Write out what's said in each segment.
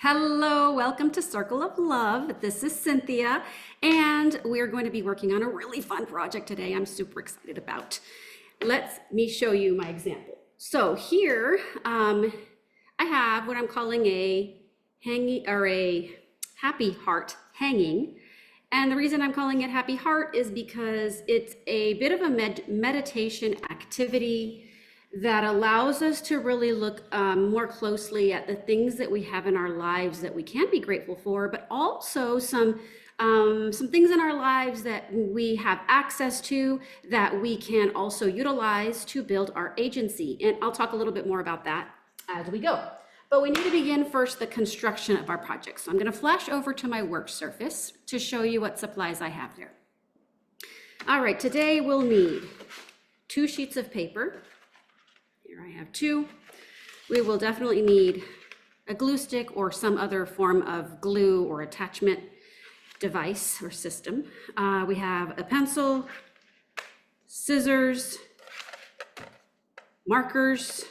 Hello, welcome to Circle of Love. This is Cynthia, and we're going to be working on a really fun project today I'm super excited about. Let me show you my example. So here I have what I'm calling a hanging or a happy heart hanging. And the reason I'm calling it happy heart is because it's a bit of a meditation activity that allows us to really look more closely at the things that we have in our lives that we can be grateful for, but also some things in our lives that we have access to that we can also utilize to build our agency. And I'll talk a little bit more about that as we go. But we need to begin first the construction of our project. So I'm going to flash over to my work surface to show you what supplies I have there. All right, today we'll need 2 sheets of paper. Here I have 2. We will definitely need a glue stick or some other form of glue or attachment device or system. We have a pencil, scissors, markers.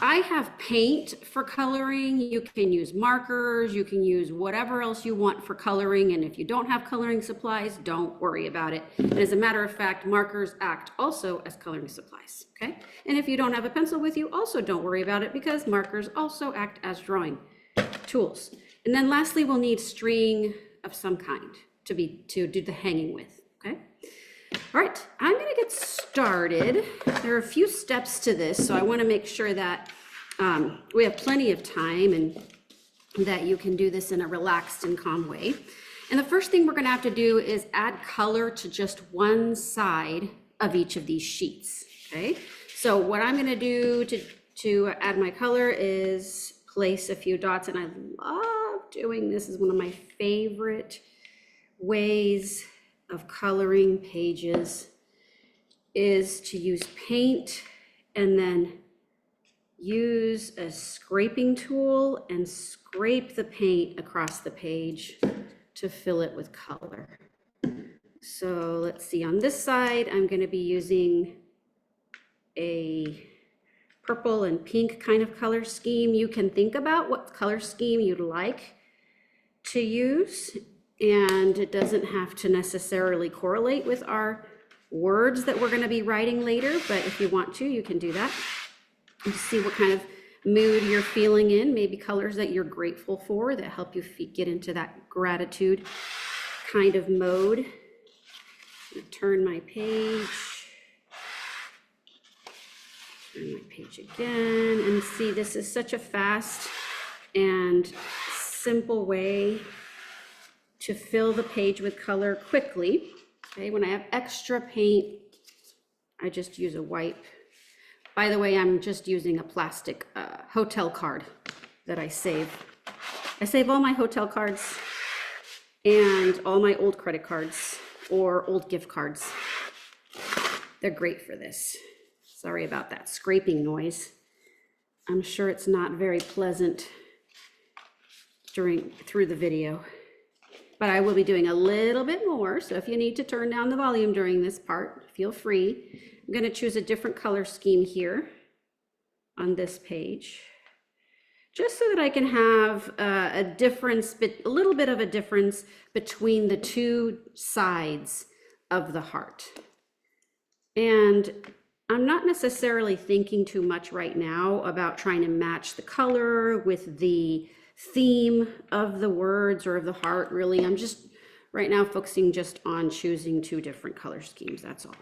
I have paint for coloring. You can use markers, you can use whatever else you want for coloring. And if you don't have coloring supplies, don't worry about it. And as a matter of fact, markers act also as coloring supplies, okay? And if you don't have a pencil with you, also don't worry about it because markers also act as drawing tools. And then lastly, we'll need string of some kind to do the hanging with, okay? All right, I'm gonna get started. There are a few steps to this, so I wanna make sure that we have plenty of time and that you can do this in a relaxed and calm way. And the first thing we're gonna have to do is add color to just one side of each of these sheets, okay? So what I'm gonna do to add my color is place a few dots, and I love doing this. Is one of my favorite ways of coloring pages is to use paint and then use a scraping tool and scrape the paint across the page to fill it with color. So let's see, on this side, I'm going to be using a purple and pink kind of color scheme. You can think about what color scheme you'd like to use, and it doesn't have to necessarily correlate with our words that we're going to be writing later, but if you want to, you can do that. And see what kind of mood you're feeling in, maybe colors that you're grateful for that help you get into that gratitude kind of mode. I'm going to turn my page again, and see, this is such a fast and simple way to fill the page with color quickly. Okay, when I have extra paint, I just use a wipe. By the way, I'm just using a plastic hotel card that I save. I save all my hotel cards and all my old credit cards or old gift cards. They're great for this. Sorry about that scraping noise. I'm sure it's not very pleasant through the video, but I will be doing a little bit more. So if you need to turn down the volume during this part, feel free. I'm going to choose a different color scheme here on this page, just so that I can have a little bit of a difference between the 2 sides of the heart. And I'm not necessarily thinking too much right now about trying to match the color with the theme of the words or of the heart. Really, I'm just right now focusing just on choosing 2 different color schemes, that's all.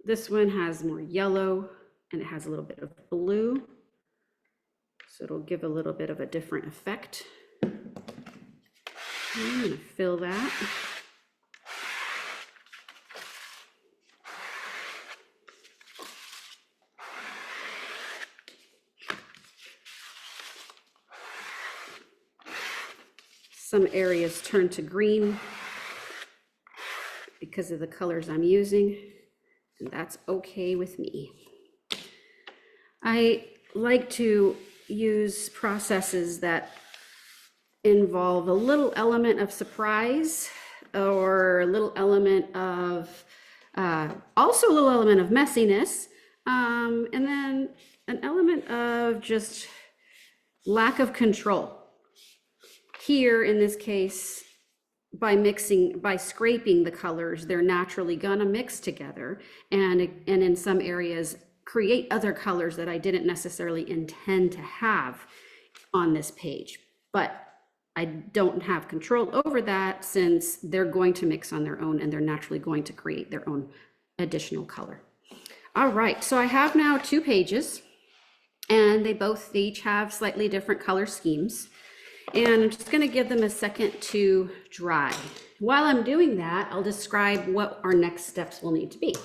This one has more yellow and it has a little bit of blue, so it'll give a little bit of a different effect. I'm going to fill that. Some areas turn to green because of the colors I'm using, and that's okay with me. I like to use processes that involve a little element of surprise or a little element of, also a little element of messiness, and then an element of just lack of control. Here, in this case, by scraping the colors, they're naturally gonna mix together, and in some areas create other colors that I didn't necessarily intend to have on this page. But I don't have control over that, since they're going to mix on their own and they're naturally going to create their own additional color. All right, so I have now 2 pages, and they each have slightly different color schemes. And I'm just going to give them a second to dry. While I'm doing that, I'll describe what our next steps will need to be.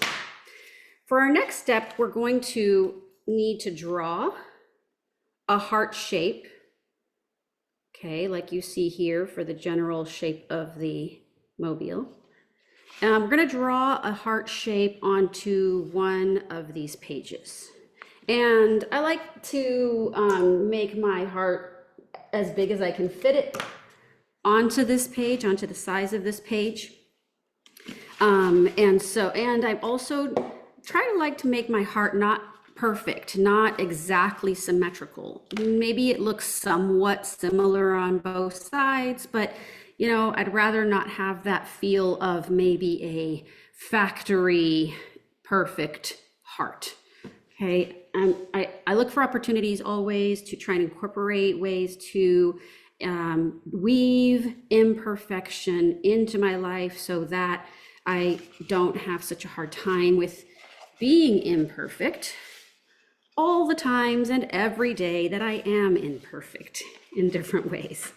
For our next step, we're going to need to draw a heart shape. Okay, like you see here for the general shape of the mobile. We're going to draw a heart shape onto one of these pages. And I like to make my heart as big as I can fit it onto this page, onto the size of this page. And I also like to make my heart not perfect, not exactly symmetrical. Maybe it looks somewhat similar on both sides, but you know, I'd rather not have that feel of maybe a factory perfect heart. Okay, I look for opportunities always to try and incorporate ways to weave imperfection into my life, so that I don't have such a hard time with being imperfect all the times and every day that I am imperfect in different ways.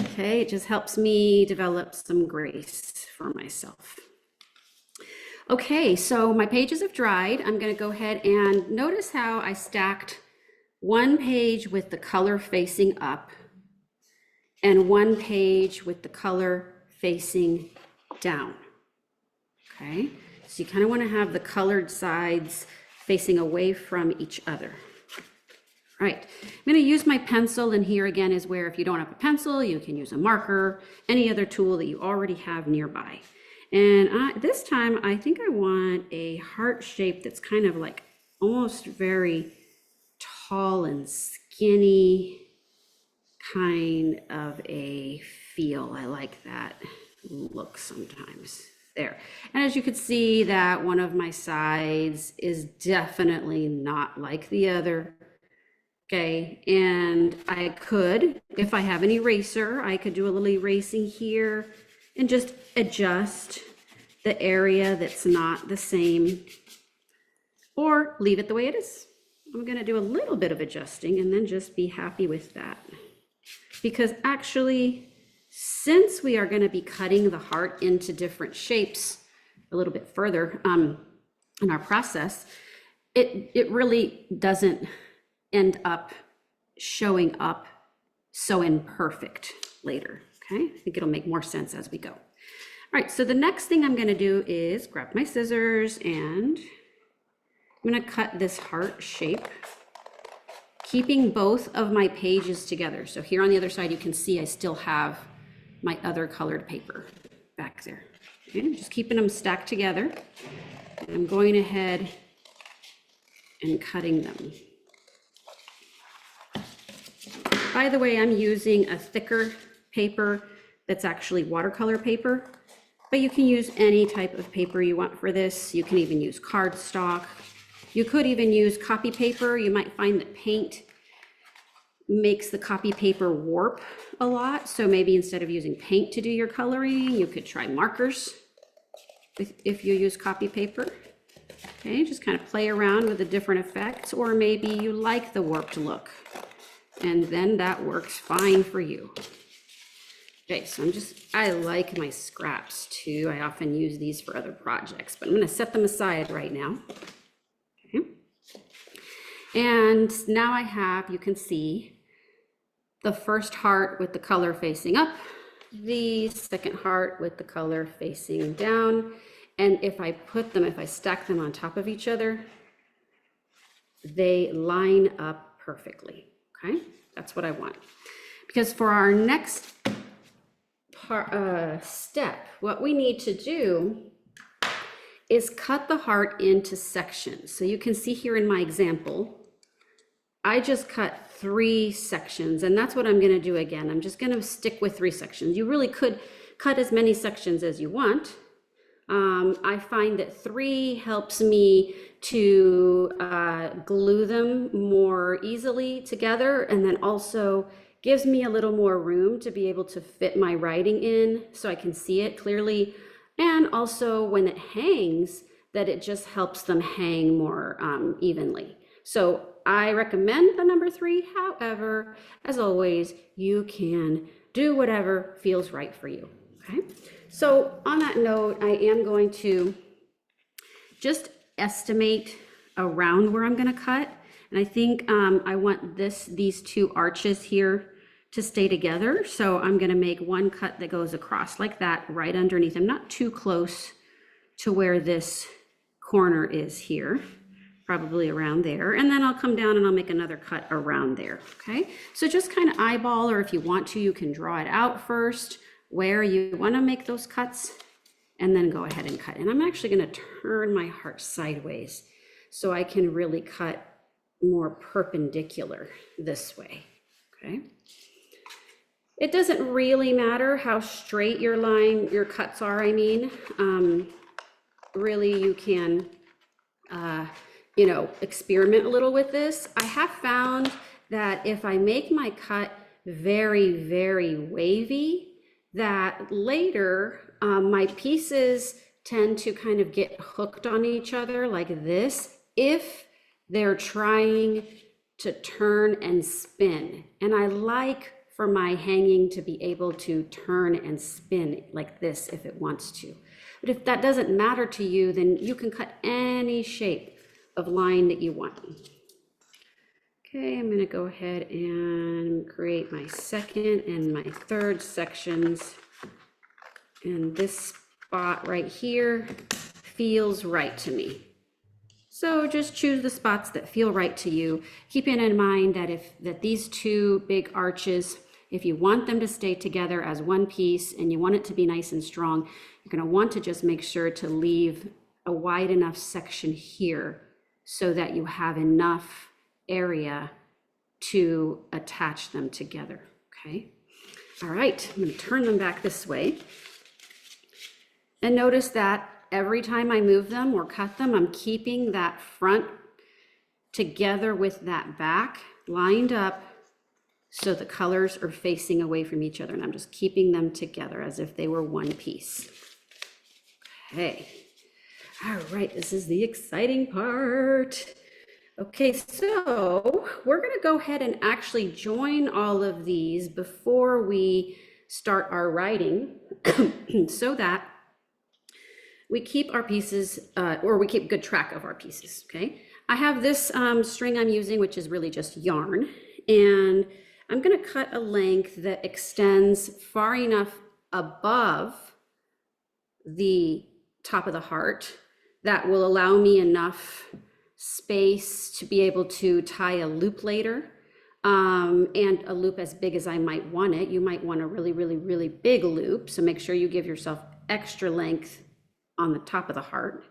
Okay, it just helps me develop some grace for myself. Okay, so my pages have dried. I'm going to go ahead and notice how I stacked one page with the color facing up and one page with the color facing down. Okay, so you kind of want to have the colored sides facing away from each other. Right, I'm going to use my pencil, and here again is where if you don't have a pencil, you can use a marker, any other tool that you already have nearby. And this time, I think I want a heart shape that's kind of like almost very tall and skinny kind of a feel. I like that look sometimes. There. And as you could see, that one of my sides is definitely not like the other. Okay, and I could, if I have an eraser, I could do a little erasing here and just adjust the area that's not the same, or leave it the way it is. I'm going to do a little bit of adjusting and then just be happy with that. Because actually, since we are going to be cutting the heart into different shapes a little bit further in our process, it really doesn't end up showing up so imperfect later. Okay, I think it'll make more sense as we go. All right, so the next thing I'm going to do is grab my scissors, and I'm going to cut this heart shape, keeping both of my pages together. So here on the other side, you can see I still have my other colored paper back there. Okay, I'm just keeping them stacked together. And I'm going ahead and cutting them. By the way, I'm using a thicker paper that's actually watercolor paper, but you can use any type of paper you want for this. You can even use cardstock. You could even use copy paper. You might find that paint makes the copy paper warp a lot. So maybe instead of using paint to do your coloring, you could try markers if you use copy paper. Okay, just kind of play around with the different effects, or maybe you like the warped look, and then that works fine for you. Okay, so I like my scraps too. I often use these for other projects, but I'm going to set them aside right now. Okay. And now I have, you can see, the first heart with the color facing up, the second heart with the color facing down. And if I stack them on top of each other, they line up perfectly. Okay, that's what I want. Because for our next step, what we need to do is cut the heart into sections. So you can see here in my example, I just cut 3 sections, and that's what I'm gonna do again. I'm just gonna stick with 3 sections. You really could cut as many sections as you want. I find that 3 helps me to glue them more easily together, and then also gives me a little more room to be able to fit my writing in so I can see it clearly. And also when it hangs, that it just helps them hang more evenly. So I recommend the number 3. However, as always, you can do whatever feels right for you, okay? So on that note, I am going to just estimate around where I'm gonna cut. And I think I want these 2 arches here to stay together. So I'm gonna make one cut that goes across like that right underneath. I'm not too close to where this corner is here, probably around there. And then I'll come down and I'll make another cut around there, okay? So just kind of eyeball, or if you want to, you can draw it out first where you wanna make those cuts, and then go ahead and cut. And I'm actually gonna turn my heart sideways so I can really cut more perpendicular this way, okay? It doesn't really matter how straight your cuts are, I mean. Really, you can, you know, experiment a little with this. I have found that if I make my cut very, very wavy, that later my pieces tend to kind of get hooked on each other like this if they're trying to turn and spin. And I like for my hanging to be able to turn and spin like this if it wants to. But if that doesn't matter to you, then you can cut any shape of line that you want. Okay, I'm gonna go ahead and create my second and my third sections. And this spot right here feels right to me. So just choose the spots that feel right to you, keeping in mind that these 2 big arches, if you want them to stay together as one piece and you want it to be nice and strong, you're gonna want to just make sure to leave a wide enough section here so that you have enough area to attach them together, okay? All right, I'm gonna turn them back this way. And notice that every time I move them or cut them, I'm keeping that front together with that back lined up so the colors are facing away from each other, and I'm just keeping them together as if they were one piece. Okay, all right, this is the exciting part. Okay, so we're gonna go ahead and actually join all of these before we start our writing so that we keep our pieces, or we keep good track of our pieces, okay? I have this string I'm using, which is really just yarn, and I'm gonna cut a length that extends far enough above the top of the heart that will allow me enough space to be able to tie a loop later, and a loop as big as I might want it. You might want a really, really, really big loop, so make sure you give yourself extra length on the top of the heart.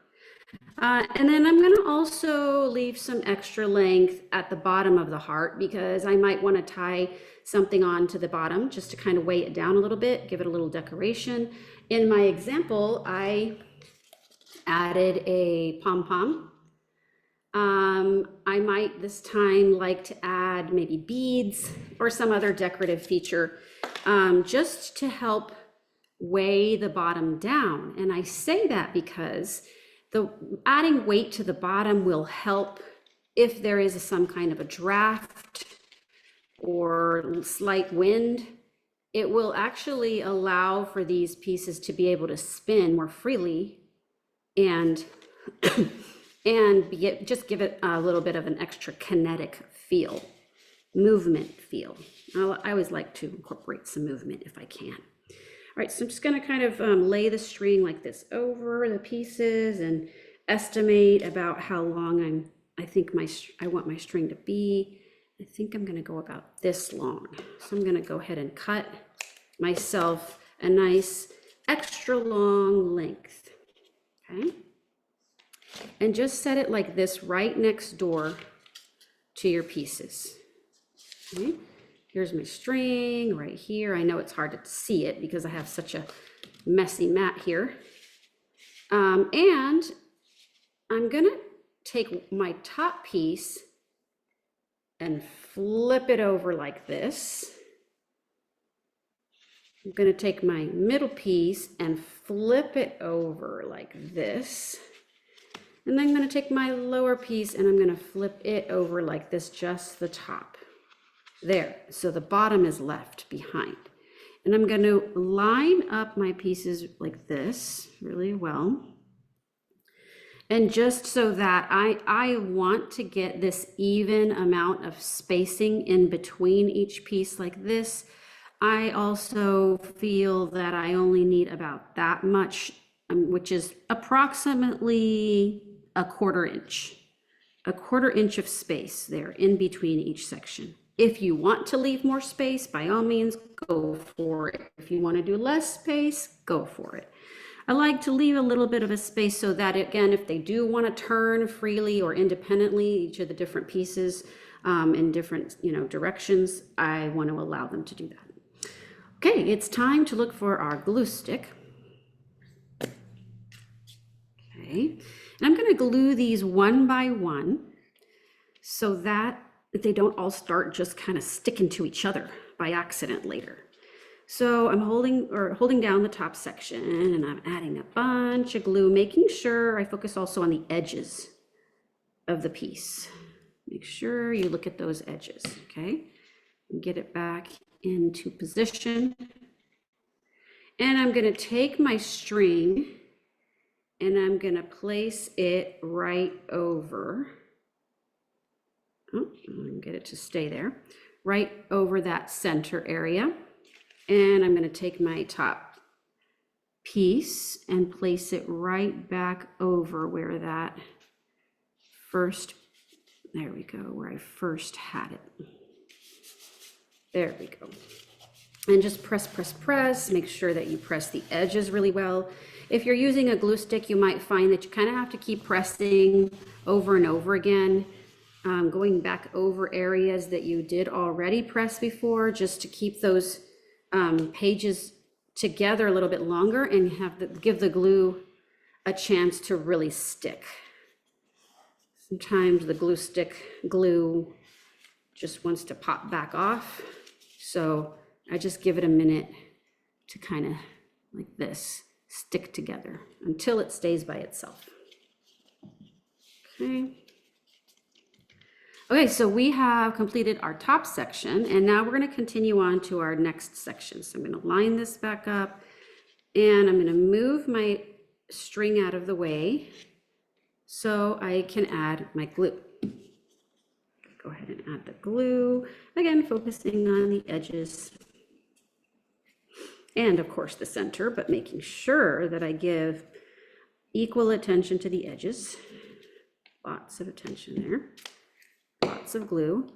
And then I'm gonna also leave some extra length at the bottom of the heart because I might wanna tie something on to the bottom just to kind of weigh it down a little bit, give it a little decoration. In my example, I added a pom-pom. I might this time like to add maybe beads or some other decorative feature just to help weigh the bottom down. And I say that because adding weight to the bottom will help if there is some kind of a draft or slight wind. It will actually allow for these pieces to be able to spin more freely and just give it a little bit of an extra kinetic feel, movement feel. I always like to incorporate some movement if I can. All right, so I'm just gonna kind of lay the string like this over the pieces and estimate about how long I think I want my string to be. I think I'm gonna go about this long. So I'm gonna go ahead and cut myself a nice extra long length, okay? And just set it like this right next door to your pieces. Okay. Here's my string right here. I know it's hard to see it because I have such a messy mat here. And I'm gonna take my top piece and flip it over like this. I'm gonna take my middle piece and flip it over like this. And then I'm gonna take my lower piece and I'm gonna flip it over like this, just the top. There, so the bottom is left behind. And I'm gonna line up my pieces like this really well. And just so that I want to get this even amount of spacing in between each piece like this, I also feel that I only need about that much, which is approximately a quarter inch of space there in between each section. If you want to leave more space, by all means, go for it. If you want to do less space, go for it. I like to leave a little bit of a space so that, again, if they do want to turn freely or independently, each of the different pieces in different directions, I want to allow them to do that. Okay, it's time to look for our glue stick. Okay, and I'm going to glue these one by one so that they don't all start just kind of sticking to each other by accident later. So I'm holding down the top section and I'm adding a bunch of glue, making sure I focus also on the edges of the piece. Make sure you look at those edges, okay? And get it back into position. And I'm gonna take my string and I'm gonna place it right over, get it to stay there, right over that center area. And I'm going to take my top piece and place it right back over where that first, there we go, where I first had it. There we go. And just press, press, press. Make sure that you press the edges really well. If you're using a glue stick, you might find that you kind of have to keep pressing over and over again, going back over areas that you did already press before, just to keep those pages together a little bit longer and give the glue a chance to really stick. Sometimes the glue just wants to pop back off. So I just give it a minute to kind of like this, stick together until it stays by itself. Okay. Okay, so we have completed our top section and now we're going to continue on to our next section. So I'm going to line this back up and I'm going to move my string out of the way so I can add my glue. Go ahead and add the glue, again focusing on the edges and of course the center, but making sure that I give equal attention to the edges. Lots of attention there. Lots of glue.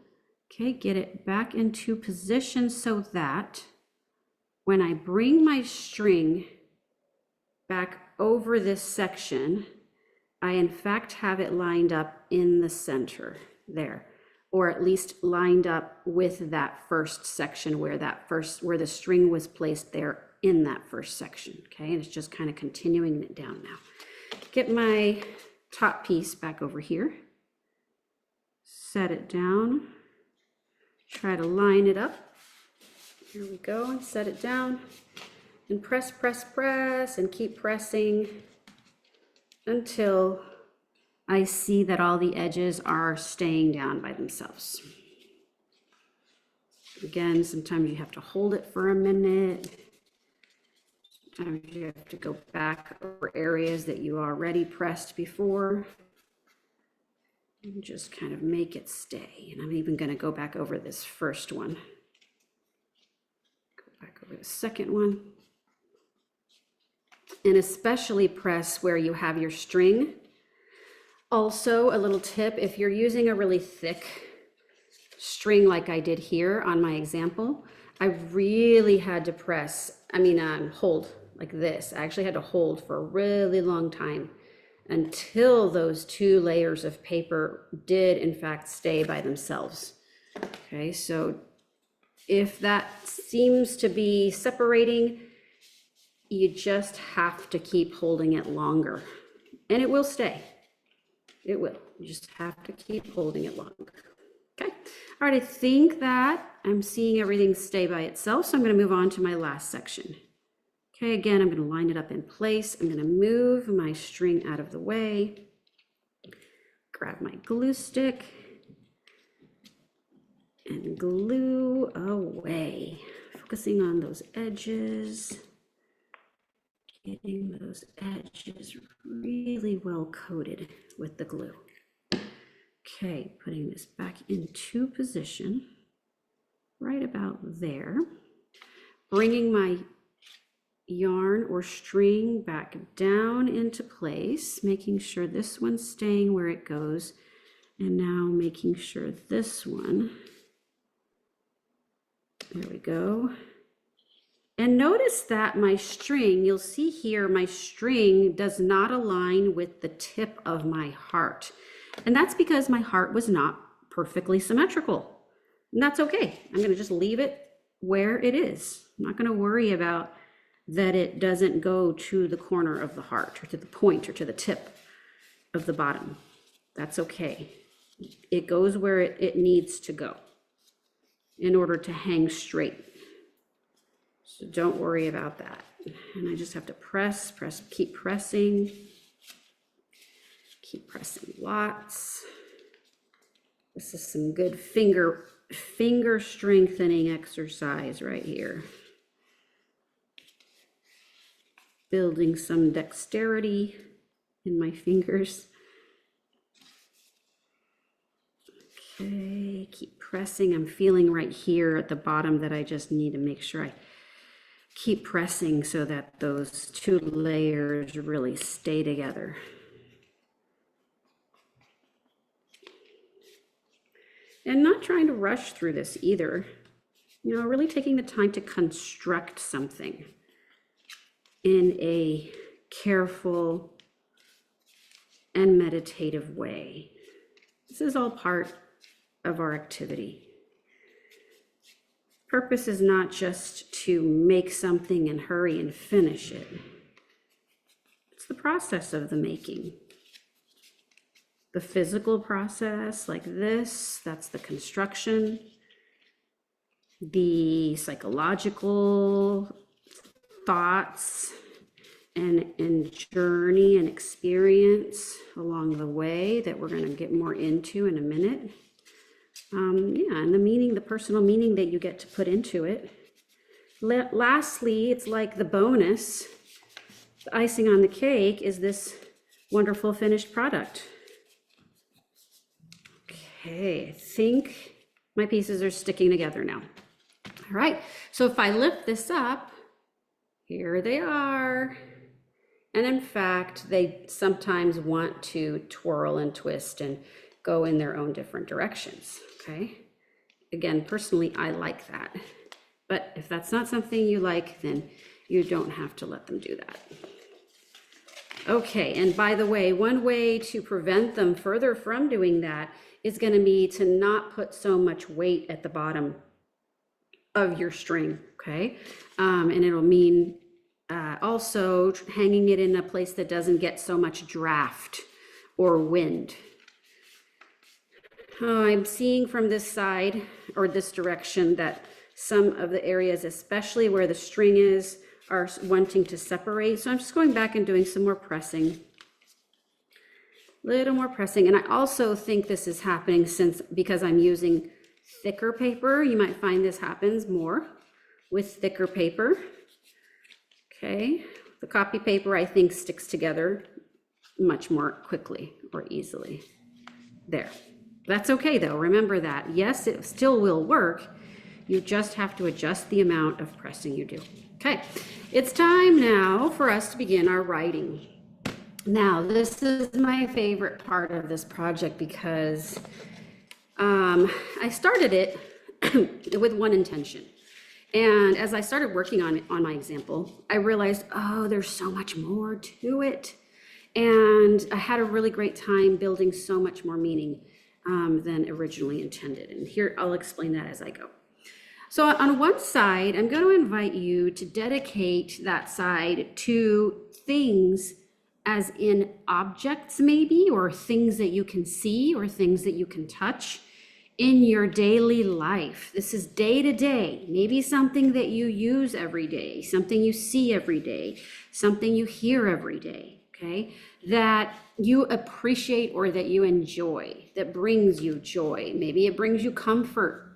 Okay, get it back into position so that when I bring my string back over this section, I in fact have it lined up in the center there, or at least lined up with that first section where the string was placed there in that first section. Okay, and it's just kind of continuing it down now. Get my top piece back over here. Set it down, try to line it up. Here we go, and set it down and press, press, press, and keep pressing until I see that all the edges are staying down by themselves. Again, sometimes you have to hold it for a minute. Sometimes you have to go back over areas that you already pressed before. And just kind of make it stay. And I'm even going to go back over this first one. Go back over the second one. And especially press where you have your string. Also, a little tip, if you're using a really thick string like I did here on my example, I really had to hold like this. I actually had to hold for a really long time until those 2 layers of paper did in fact stay by themselves. Okay, so if that seems to be separating, you just have to keep holding it longer and it will stay. It will. You just have to keep holding it longer. Okay. All right. I think that I'm seeing everything stay by itself. So I'm going to move on to my last section. Okay. Again, I'm going to line it up in place. I'm going to move my string out of the way. Grab my glue stick and glue away. Focusing on those edges. Getting those edges really well coated with the glue. Okay, putting this back into position, right about there. Bringing my yarn or string back down into place, making sure this one's staying where it goes, and now making sure this one, there we go. And notice that my string, you'll see here, my string does not align with the tip of my heart. And that's because my heart was not perfectly symmetrical. And that's okay. I'm going to just leave it where it is. I'm not going to worry about that it doesn't go to the corner of the heart or to the point or to the tip of the bottom. That's okay. It goes where it needs to go in order to hang straight. So don't worry about that. And I just have to press, keep pressing lots. This is some good finger strengthening exercise right here. Building some dexterity in my fingers. Okay, keep pressing. I'm feeling right here at the bottom that I just need to make sure I keep pressing so that those 2 layers really stay together. And not trying to rush through this either. You know, really taking the time to construct something in a careful and meditative way. This is all part of our activity. Purpose is not just to make something and hurry and finish it. It's the process of the making. The physical process like this, that's the construction. The psychological thoughts and journey and experience along the way that we're going to get more into in a minute. And the meaning, the personal meaning that you get to put into it. Lastly, it's like the bonus, the icing on the cake is this wonderful finished product. Okay, I think my pieces are sticking together now. All right, so if I lift this up, here they are. And in fact, they sometimes want to twirl and twist and go in their own different directions, okay? Again, personally, I like that. But if that's not something you like, then you don't have to let them do that. Okay, and by the way, one way to prevent them further from doing that is going to be to not put so much weight at the bottom of your string, okay? And it'll mean also hanging it in a place that doesn't get so much draft or wind. I'm seeing from this side or this direction that some of the areas, especially where the string is, are wanting to separate. So I'm just going back and doing some more pressing. Little more pressing. And I also think this is happening because I'm using thicker paper. You might find this happens more with thicker paper. Okay, the copy paper I think sticks together much more quickly or easily. There. That's okay though, remember that. Yes, it still will work. You just have to adjust the amount of pressing you do. Okay, it's time now for us to begin our writing. Now, this is my favorite part of this project because I started it with one intention. And as I started working on my example, I realized, oh, there's so much more to it. And I had a really great time building so much more meaning than originally intended. And here, I'll explain that as I go. So on one side, I'm going to invite you to dedicate that side to things as in objects maybe, or things that you can see or things that you can touch in your daily life. This is day to day, maybe something that you use every day, something you see every day, something you hear every day, okay? That you appreciate or that you enjoy, that brings you joy. Maybe it brings you comfort.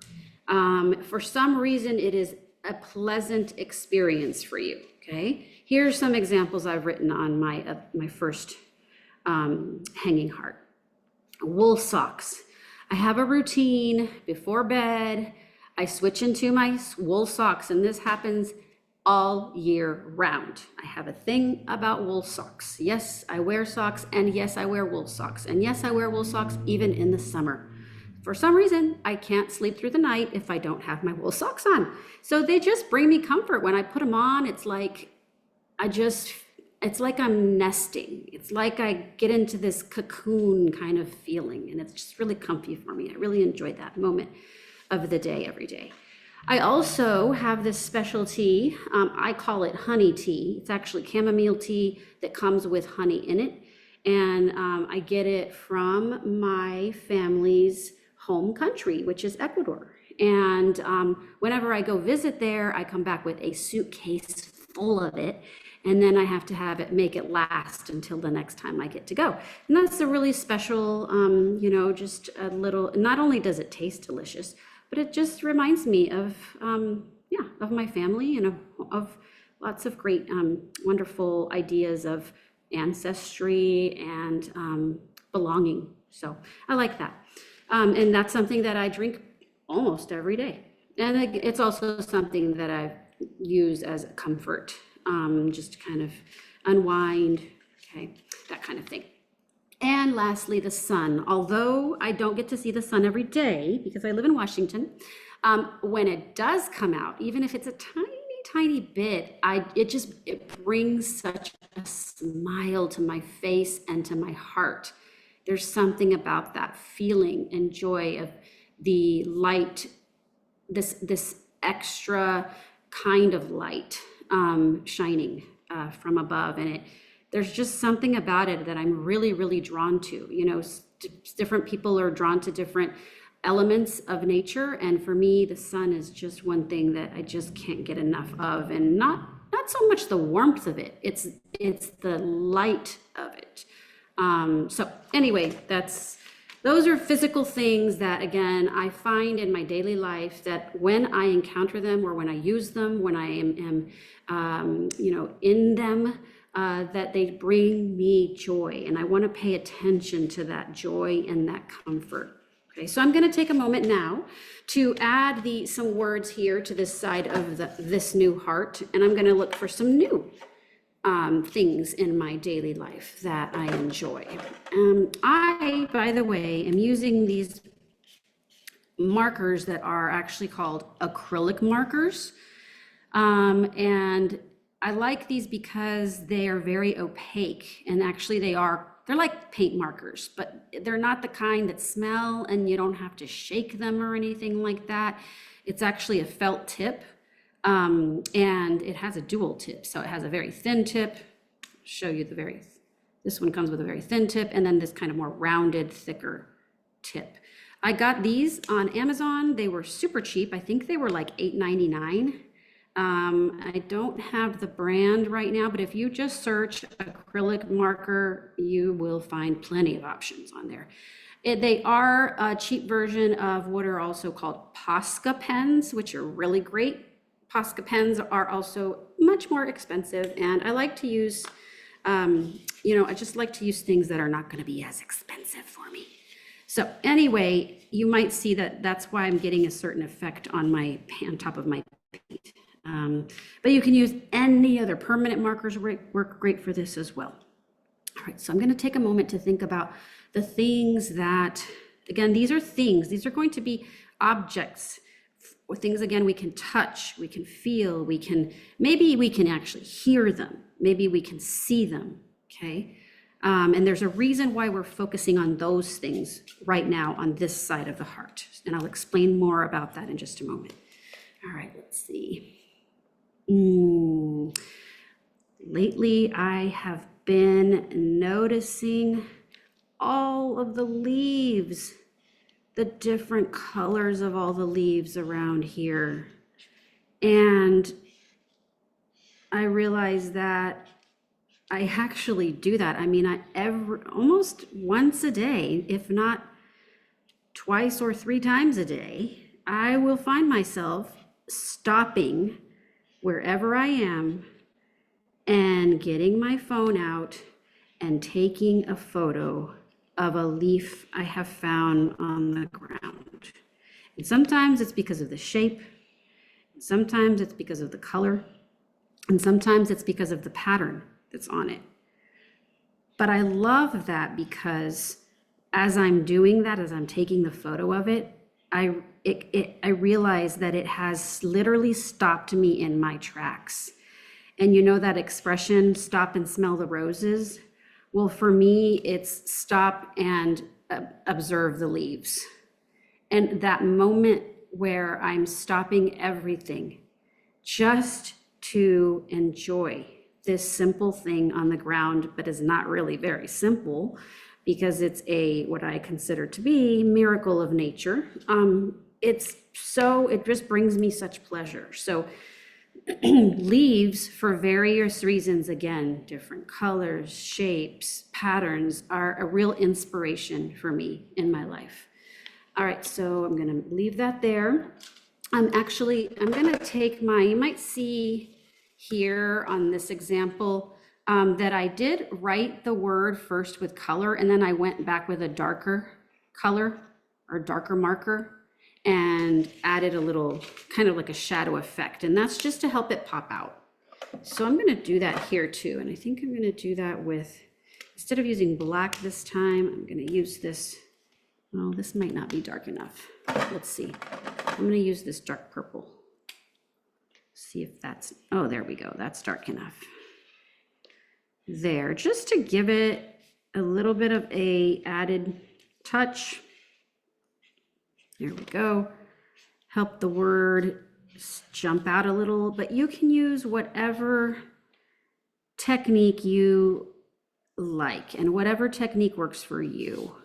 For some reason, it is a pleasant experience for you, okay? Here's some examples I've written on my first hanging heart. Wool socks. I have a routine before bed. I switch into my wool socks, and this happens all year round. I have a thing about wool socks. Yes, I wear socks, and yes, I wear wool socks, and yes, I wear wool socks even in the summer. For some reason, I can't sleep through the night if I don't have my wool socks on. So they just bring me comfort. When I put them on, it's like it's like I'm nesting. It's like I get into this cocoon kind of feeling, and it's just really comfy for me. I really enjoy that moment of the day every day. I also have this specialty, I call it honey tea. It's actually chamomile tea that comes with honey in it. And I get it from my family's home country, which is Ecuador. And whenever I go visit there, I come back with a suitcase full of it. And then I have to make it last until the next time I get to go. And that's a really special, just a little, not only does it taste delicious, but it just reminds me of my family and of lots of great, wonderful ideas of ancestry and belonging. So I like that. And that's something that I drink almost every day. And it's also something that I use as a comfort, just to kind of unwind, okay, that kind of thing. And lastly, the sun. Although I don't get to see the sun every day because I live in Washington, when it does come out, even if it's a tiny bit, it brings such a smile to my face and to my heart. There's something about that feeling and joy of the light, this extra kind of light shining from above, and there's just something about it that I'm really, really drawn to. Different people are drawn to different elements of nature, and for me, the sun is just one thing that I just can't get enough of, and not so much the warmth of it. It's the light of it. So anyway, those are physical things that, again, I find in my daily life that when I encounter them or when I use them, when I am in them, that they bring me joy. And I want to pay attention to that joy and that comfort. Okay, so I'm going to take a moment now to add some words here to this side of this new heart. And I'm going to look for some new things in my daily life that I enjoy. I, by the way, am using these markers that are actually called acrylic markers. And I like these because they are very opaque, and actually they're like paint markers, but they're not the kind that smell and you don't have to shake them or anything like that. It's actually a felt tip. And it has a dual tip. So it has a very thin tip. I'll show you this one comes with a very thin tip, and then this kind of more rounded, thicker tip. I got these on Amazon. They were super cheap. I think they were like $8.99. I don't have the brand right now, but if you just search acrylic marker, you will find plenty of options on there. They are a cheap version of what are also called Posca pens, which are really great. Posca pens are also much more expensive, and I like to use, I just like to use things that are not going to be as expensive for me. So anyway, you might see that's why I'm getting a certain effect on top of my paint. But you can use any other permanent markers, work great for this as well. All right, so I'm going to take a moment to think about the things that, again, these are going to be objects, or things, again, we can touch, we can feel, maybe we can actually hear them, maybe we can see them, okay? And there's a reason why we're focusing on those things right now on this side of the heart. And I'll explain more about that in just a moment. All right, let's see. Lately, I have been noticing all of the leaves, the different colors of all the leaves around here. And I realized that I actually do that. I mean, almost once a day, if not twice or 3 times a day, I will find myself stopping wherever I am and getting my phone out and taking a photo of a leaf I have found on the ground. And sometimes it's because of the shape, sometimes it's because of the color, and sometimes it's because of the pattern that's on it. But I love that because as I'm doing that, as I'm taking the photo of it, I realize that it has literally stopped me in my tracks. And you know that expression, stop and smell the roses? Well, for me, it's stop and observe the leaves. And that moment where I'm stopping everything just to enjoy this simple thing on the ground, but is not really very simple because it's what I consider to be miracle of nature. It just brings me such pleasure. So leaves, for various reasons, again, different colors, shapes, patterns, are a real inspiration for me in my life. All right, so I'm gonna leave that there. I'm gonna take you might see here on this example that I did write the word first with color, and then I went back with a darker color or darker marker and added a little kind of like a shadow effect. And that's just to help it pop out. So I'm gonna do that here too. And I think I'm gonna do that with, instead of using black this time, I'm gonna use this. Well, this might not be dark enough. Let's see. I'm gonna use this dark purple. See if that's, oh, there we go. That's dark enough. There, just to give it a little bit of a added touch. There we go. Help the word jump out a little, but you can use whatever technique you like and whatever technique works for you.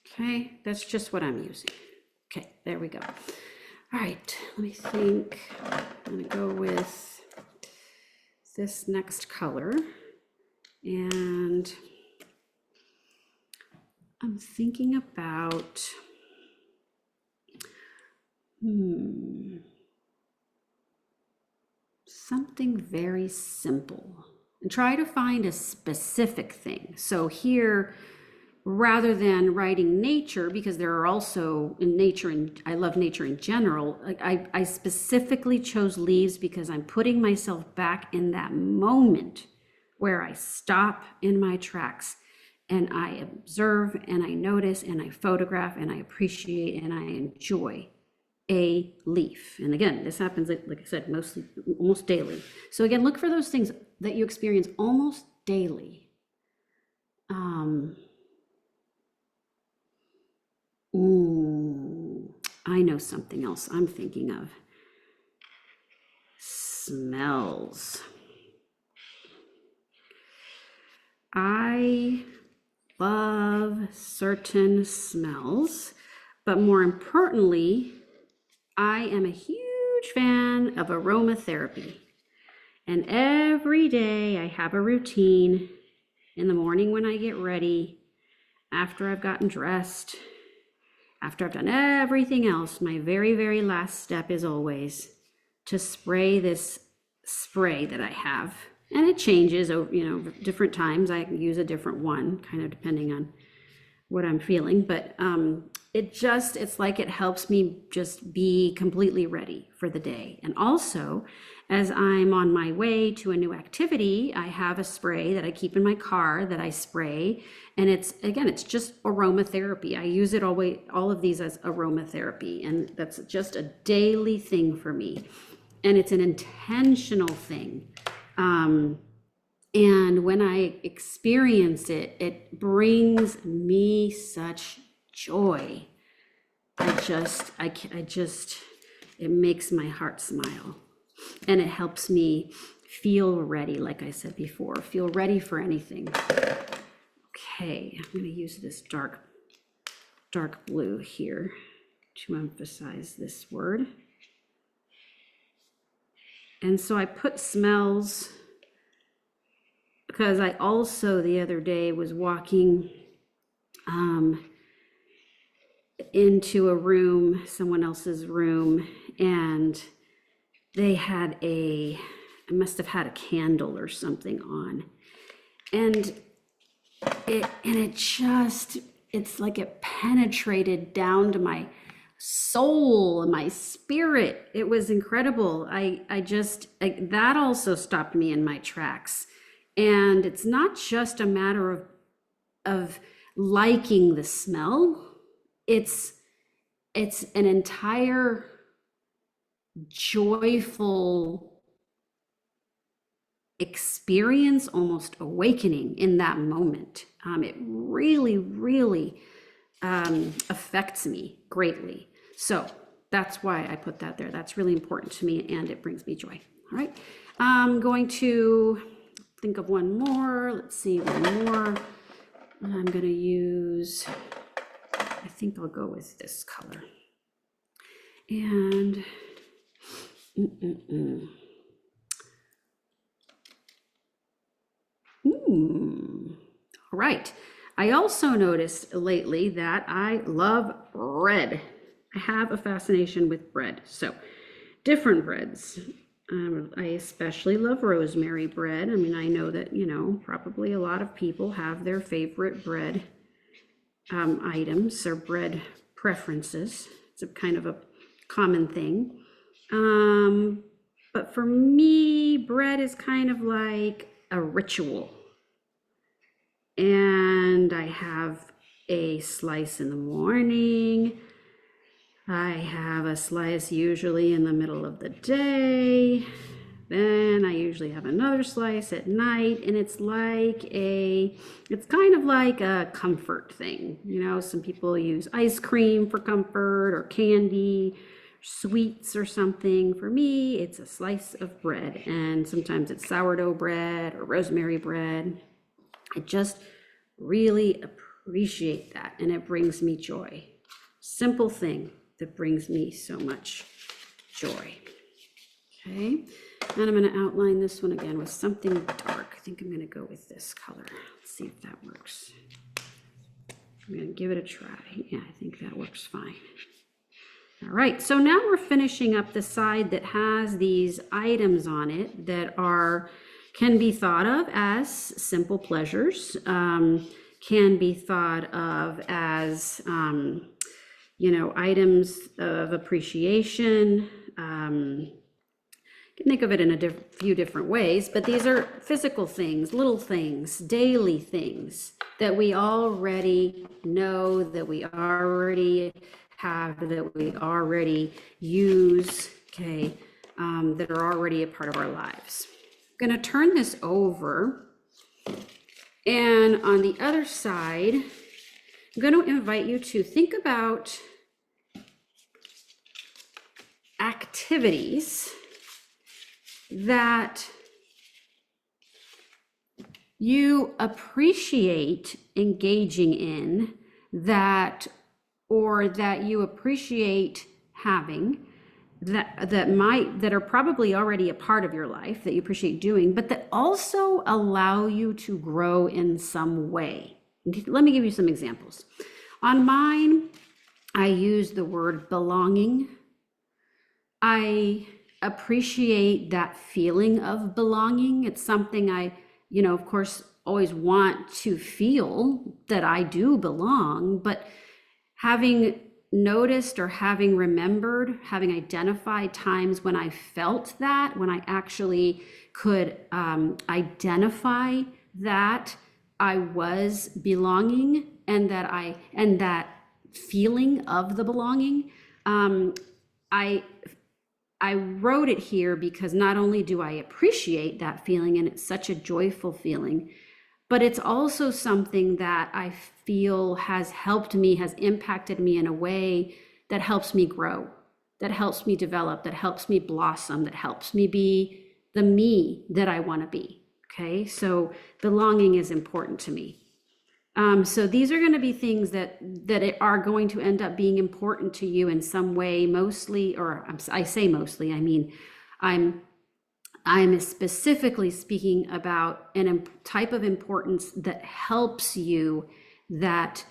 Okay, that's just what I'm using. Okay, there we go. All right, let me think. I'm gonna go with this next color. And I'm thinking about, something very simple, and try to find a specific thing. So here, rather than writing nature, because there are also in nature, and I love nature in general, I specifically chose leaves because I'm putting myself back in that moment where I stop in my tracks and I observe and I notice and I photograph and I appreciate and I enjoy a leaf. And again, this happens, like I said, almost daily. So again, look for those things that you experience almost daily. I know something else I'm thinking of. Smells. I love certain smells, but more importantly, I am a huge fan of aromatherapy. And every day I have a routine in the morning when I get ready, after I've gotten dressed, after I've done everything else, my very, very last step is always to spray this spray that I have. And it changes over, different times. I use a different one, kind of depending on what I'm feeling. But it's like it helps me just be completely ready for the day. And also, as I'm on my way to a new activity, I have a spray that I keep in my car that I spray. And it's just aromatherapy. I use it all of these as aromatherapy. And that's just a daily thing for me. And it's an intentional thing. And when I experience it, it brings me such joy. It makes my heart smile. And it helps me feel ready, like I said before, feel ready for anything. Okay, I'm going to use this dark blue here to emphasize this word. And so I put smells because I also the other day was walking into a room, someone else's room, and they had I must have had a candle or something on. And it's like it penetrated down to my soul and my spirit. It was incredible. That also stopped me in my tracks. And it's not just a matter of liking the smell. It's an entire joyful experience, almost awakening in that moment. It really, really affects me greatly. So that's why I put that there. That's really important to me, and it brings me joy. All right. I'm going to think of one more. Let's see, one more. I'm going to use, I think I'll go with this color. And all right. I also noticed lately that I love bread. I have a fascination with bread. So different breads. I especially love rosemary bread. I mean, I know that, probably a lot of people have their favorite bread items or bread preferences. It's a kind of a common thing. But for me, bread is kind of like a ritual. And I have a slice in the morning. I have a slice usually in the middle of the day. Then I usually have another slice at night, and it's kind of like a comfort thing. Some people use ice cream for comfort, or candy, sweets or something. For me, it's a slice of bread, and sometimes it's sourdough bread or rosemary bread. I just really appreciate that, and it brings me joy. Simple thing that brings me so much joy. Okay, and I'm going to outline this one again with something dark. I think I'm going to go with this color. Let's see if that works. I'm going to give it a try. Yeah, I think that works fine. All right, so now we're finishing up the side that has these items on it that can be thought of as simple pleasures, can be thought of as items of appreciation. You can think of it in a few different ways, but these are physical things, little things, daily things that we already know, that we already have, that we already use, okay, that are already a part of our lives. I'm going to turn this over, and on the other side, I'm going to invite you to think about activities that you appreciate engaging in, that you appreciate having, that are probably already a part of your life, that you appreciate doing, but that also allow you to grow in some way. Let me give you some examples. On mine, I use the word belonging. I appreciate that feeling of belonging. It's something I, of course, always want to feel that I do belong, but having noticed or having remembered, having identified times when I felt that, when I actually could identify that I was belonging, and that feeling of the belonging, I I wrote it here because not only do I appreciate that feeling, and it's such a joyful feeling, but it's also something that I feel has helped me, has impacted me in a way that helps me grow, that helps me develop, that helps me blossom, that helps me be the me that I want to be. Okay, so belonging is important to me. So these are going to be things that are going to end up being important to you in some way, mostly, or I say mostly, I mean, I'm specifically speaking about a type of importance that helps you, that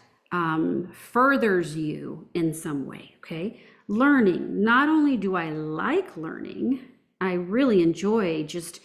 furthers you in some way, okay? Learning, not only do I like learning, I really enjoy just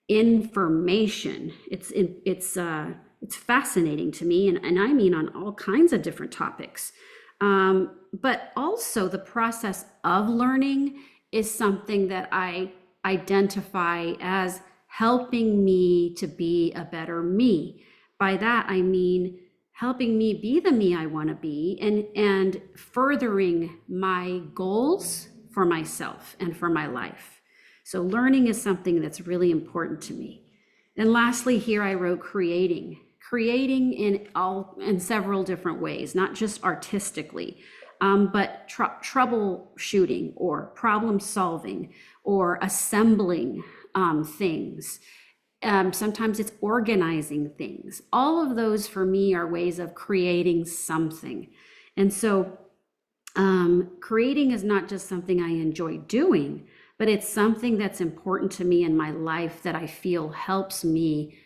information. It's fascinating to me, and I mean on all kinds of different topics. But also the process of learning is something that I identify as helping me to be a better me. By that, I mean helping me be the me I want to be, and furthering my goals for myself and for my life. So learning is something that's really important to me. And lastly, here I wrote creating in several different ways, not just artistically, but troubleshooting or problem solving or assembling things. Sometimes it's organizing things. All of those for me are ways of creating something. And so creating is not just something I enjoy doing, but it's something that's important to me in my life that I feel helps me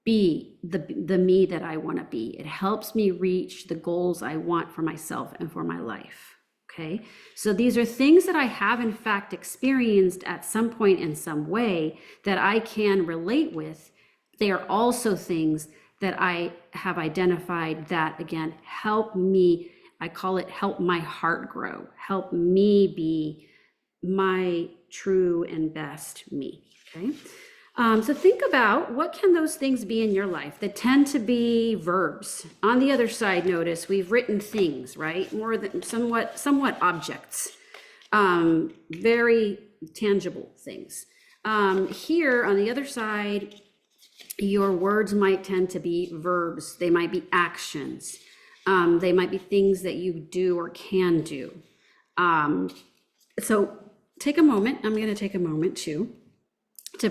be the me that I want to be. It helps me reach the goals I want for myself and for my life. Okay, so these are things that I have in fact experienced at some point in some way that I can relate with. They are also things that I have identified that, again, help me. I call it help my heart grow, help me be my true and best me. Okay. So think about what can those things be in your life that tend to be verbs. On the other side, notice we've written things, right? More than somewhat objects, very tangible things. Here on the other side, your words might tend to be verbs. They might be actions. They might be things that you do or can do. So take a moment. I'm going to take a moment to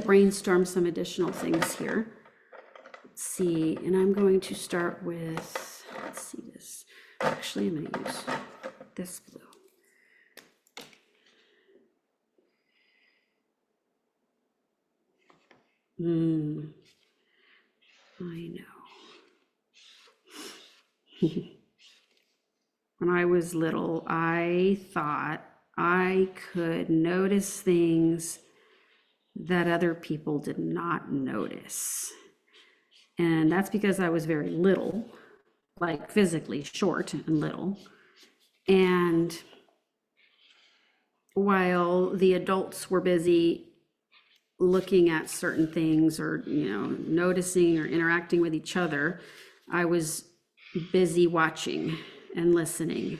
brainstorm some additional things here. Let's see, and I'm going to start with, let's see this. Actually, I'm going to use this blue. I know. When I was little, I thought I could notice things that other people did not notice. And that's because I was very little, like physically short and little. And while the adults were busy looking at certain things or, noticing or interacting with each other, I was busy watching and listening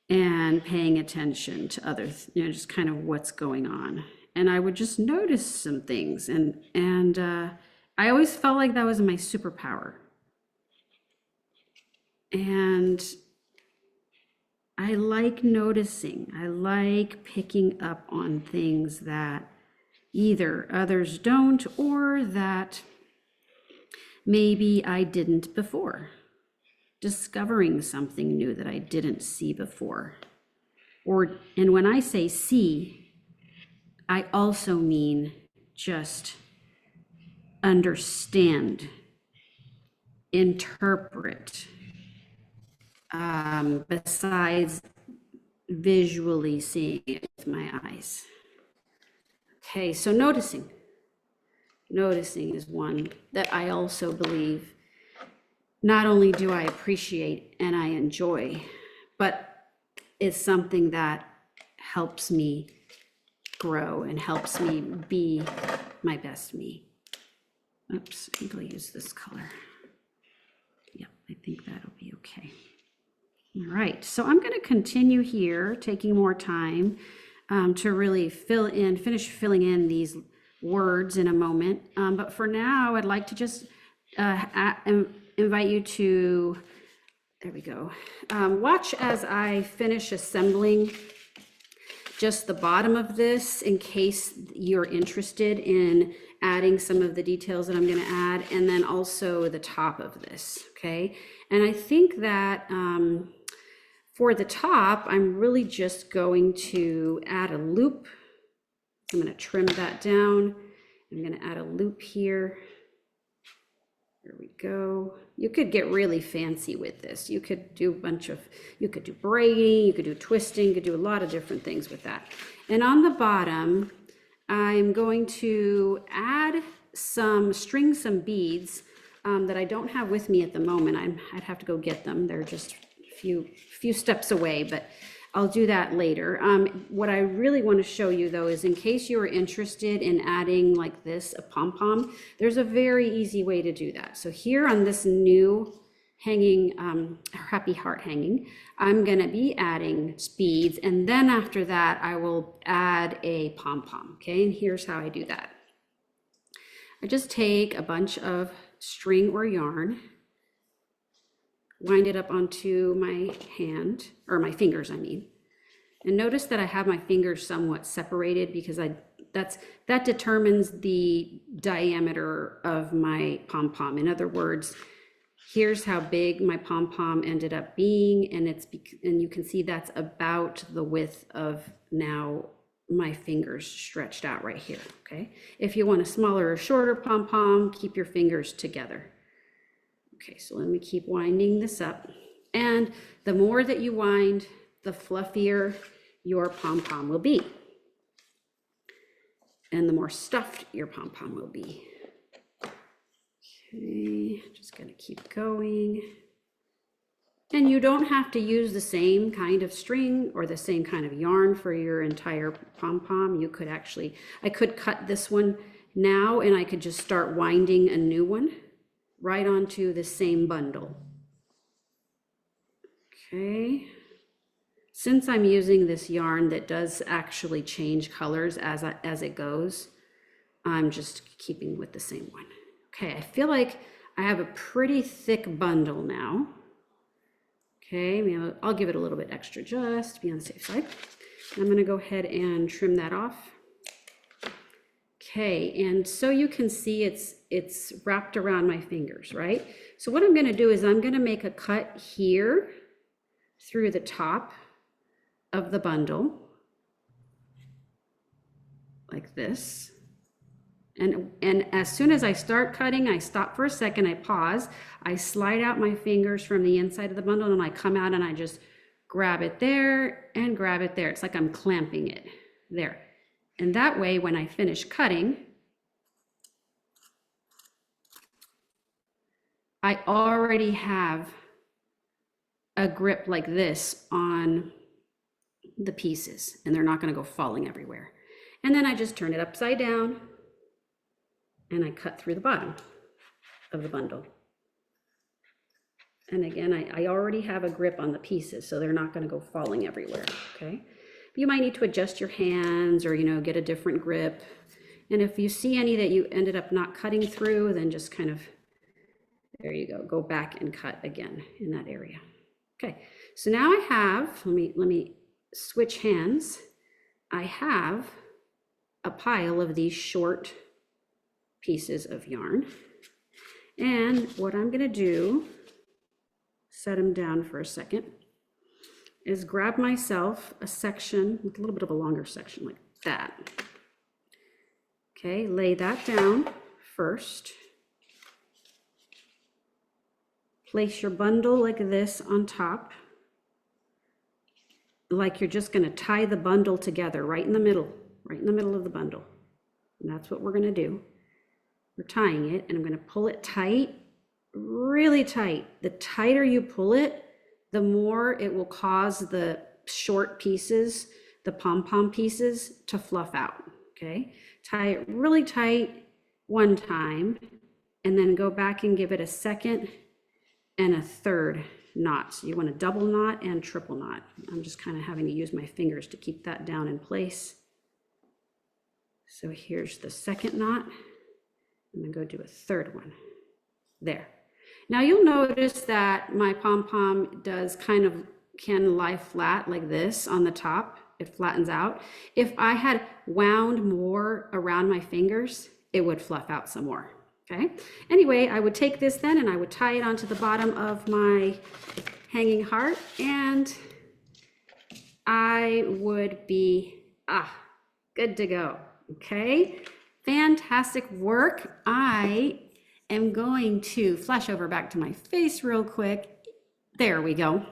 and paying attention to others, just kind of what's going on. And I would just notice some things, and I always felt like that was my superpower. And I like noticing. I like picking up on things that either others don't or that maybe I didn't before. Discovering something new that I didn't see before. And when I say see, I also mean just understand, interpret, besides visually seeing it with my eyes. Okay, so noticing is one that I also believe not only do I appreciate and I enjoy, but is something that helps me grow and helps me be my best me. Oops, I think I'll use this color. Yep, I think that'll be okay. All right, so I'm going to continue here, taking more time. to really finish filling in these words in a moment. But for now, I'd like to just invite you to, there we go, watch as I finish assembling just the bottom of this in case you're interested in adding some of the details that I'm going to add, and then also the top of this, okay? And I think that for the top, I'm really just going to add a loop. I'm going to trim that down. I'm going to add a loop here. There we go. You could get really fancy with this. You could do you could do braiding, you could do twisting, you could do a lot of different things with that. And on the bottom, I'm going to string some beads that I don't have with me at the moment. I'd have to go get them. They're just a few steps away, but I'll do that later. What I really want to show you though is in case you are interested in adding like this, a pom-pom, there's a very easy way to do that. So here on this new hanging, happy heart hanging, I'm gonna be adding beads, and then after that, I will add a pom-pom, okay? And here's how I do that. I just take a bunch of string or yarn, wind it up onto my hand, or my fingers, I mean. And notice that I have my fingers somewhat separated because that determines the diameter of my pom-pom. In other words, here's how big my pom-pom ended up being, and you can see that's about the width of now my fingers stretched out right here, okay? If you want a smaller or shorter pom-pom, keep your fingers together. Okay, so let me keep winding this up. And the more that you wind, the fluffier your pom-pom will be. And the more stuffed your pom-pom will be. Okay, just gonna keep going. And you don't have to use the same kind of string or the same kind of yarn for your entire pom-pom. You could actually, I could cut this one now and I could just start winding a new one right onto the same bundle. Okay. Since I'm using this yarn that does actually change colors as it goes, I'm just keeping with the same one. Okay, I feel like I have a pretty thick bundle now. Okay, I'll give it a little bit extra just to be on the safe side. I'm gonna go ahead and trim that off. Okay, and so you can see it's wrapped around my fingers, right? So what I'm gonna do is I'm gonna make a cut here through the top of the bundle, like this. And as soon as I start cutting, I stop for a second, I pause, I slide out my fingers from the inside of the bundle, and I come out and I just grab it there and grab it there. It's like I'm clamping it there. And that way, when I finish cutting, I already have a grip like this on the pieces, and they're not going to go falling everywhere. And then I just turn it upside down and I cut through the bottom of the bundle. And again, I already have a grip on the pieces, so they're not going to go falling everywhere, okay? You might need to adjust your hands or, get a different grip. And if you see any that you ended up not cutting through, then just kind of, there you go back and cut again in that area. Okay, so now I have, let me switch hands. I have a pile of these short pieces of yarn. And what I'm gonna do, set them down for a second, is grab myself a section, with a little bit of a longer section like that. Okay, lay that down first. Place your bundle like this on top, like you're just gonna tie the bundle together right in the middle of the bundle. And that's what we're gonna do. We're tying it, and I'm gonna pull it tight, really tight. The tighter you pull it, the more it will cause the short pieces, the pom-pom pieces, to fluff out, okay? Tie it really tight one time, and then go back and give it a second and a third knots. You want to double knot and triple knot. I'm just kind of having to use my fingers to keep that down in place. So here's the second knot. I'm gonna go do a third one. There. Now you'll notice that my pom-pom can lie flat like this on the top. It flattens out. If I had wound more around my fingers, it would fluff out some more, okay? Anyway, I would take this then and I would tie it onto the bottom of my hanging heart and I would be, good to go, okay? Fantastic work. I am going to flash over back to my face real quick. There we go.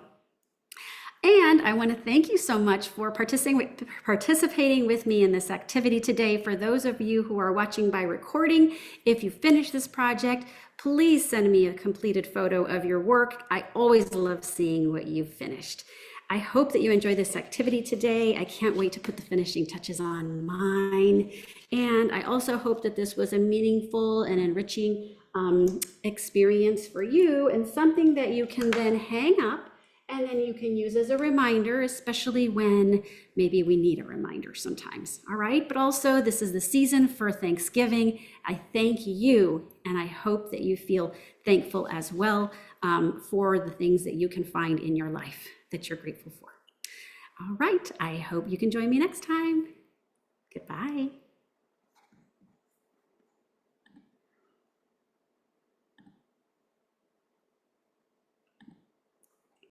And I want to thank you so much for participating with me in this activity today. For those of you who are watching by recording, if you finish this project, please send me a completed photo of your work. I always love seeing what you've finished. I hope that you enjoyed this activity today. I can't wait to put the finishing touches on mine. And I also hope that this was a meaningful and enriching experience for you and something that you can then hang up and then you can use as a reminder, especially when maybe we need a reminder sometimes. All right, but also this is the season for Thanksgiving. I thank you and I hope that you feel thankful as well for the things that you can find in your life that you're grateful for. All right, I hope you can join me next time. Goodbye.